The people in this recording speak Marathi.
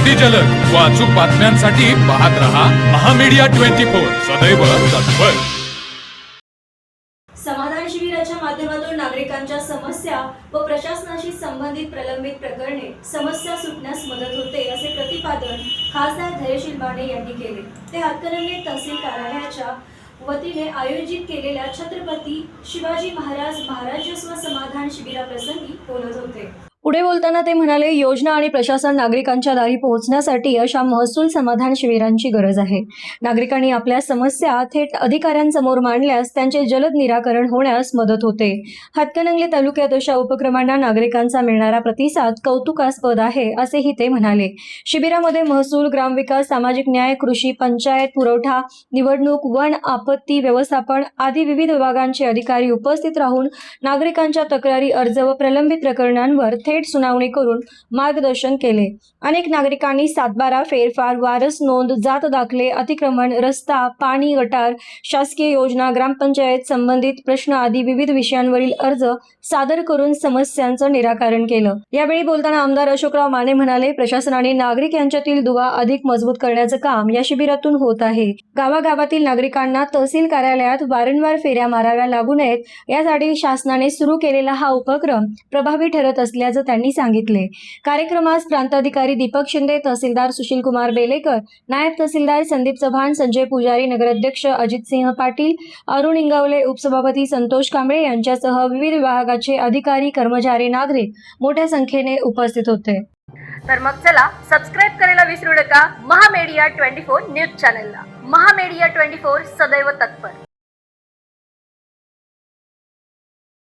अगदी जलद व अचूक बातम्यांसाठी पाहत रहा महामीडिया 24 सदैव तत्पर। समाधान शिबिराच्या माध्यमातून नागरिकांच्या समस्या व प्रशासनाशी संबंधित प्रलंबित प्रकरणे समस्या सुटण्यास मदत होते असे प्रतिपादन खासदार धैर्यशील बाणे यांनी केले। ते हातकणंगले तहसील कार्यालयाच्या वतीने आयोजित केलेल्या छत्रपती शिवाजी महाराज महाराजस्व समाधान शिबिराप्रसंगी बोलत होते। पुढे बोलताना ते म्हणाले, योजना आणि प्रशासन नागरिकांच्या दारी पोहोचण्यासाठी अशा महसूल समाधान शिबिरांची गरज आहे। नागरिकांनी आपल्या समस्या थेट अधिकाऱ्यांसमोर मांडल्यास त्यांचे जलद निराकरण होण्यास मदत होते। हातकणंगले तालुक्यात अशा उपक्रमांना नागरिकांचा मिळणारा प्रतिसाद कौतुकास्पद आहे असेही ते म्हणाले। शिबिरामध्ये महसूल, ग्रामविकास, सामाजिक न्याय, कृषी, पंचायत, पुरवठा, निवडणूक, वन, आपत्ती व्यवस्थापन आदी विविध विभागांचे अधिकारी उपस्थित राहून नागरिकांच्या तक्रारी, अर्ज व प्रलंबित प्रकरणांवर थेट सुनावणी करून मार्गदर्शन केले। अनेक नागरिकांनी सातबारा, फेरफार, वारस नोंद, जात दाखले, अतिक्रमण, रस्ता, पाणी, गटार, शासकीय योजना, ग्रामपंचायत संबंधित प्रश्न आदी विविध विषयांवरील अर्ज सादर करून समस्यांचं निराकरण केलं। यावेळी बोलताना आमदार अशोकराव माने म्हणाले, प्रशासनाने नागरिक यांच्यातील दुवा अधिक मजबूत करण्याचं काम या शिबिरातून होत आहे। गावागावातील नागरिकांना तहसील कार्यालयात वारंवार फेऱ्या माराव्या लागू नयेत यासाठी शासनाने सुरू केलेला हा उपक्रम प्रभावी ठरत असल्याचं त्यांनी सांगितले। कार्यक्रमास प्रांताधिकारी दीपक शिंदे, तहसीलदार सुशील कुमार बेलेकर, नायब तहसीलदार संदीप चव्हाण, संजय पुजारी, नगराध्यक्ष अजित सिंह पाटील, अरुण इंगवले, उपसभापती संतोष कांबळे यांच्यासह विविध विभागाचे अधिकारी, कर्मचारी, नागरिक मोठ्या संख्येने उपस्थित होते। तर मग चला सबस्क्राईब करायला विसरू नका महामीडिया 24 न्यूज चॅनलला। महामीडिया 24 सदैव तत्पर।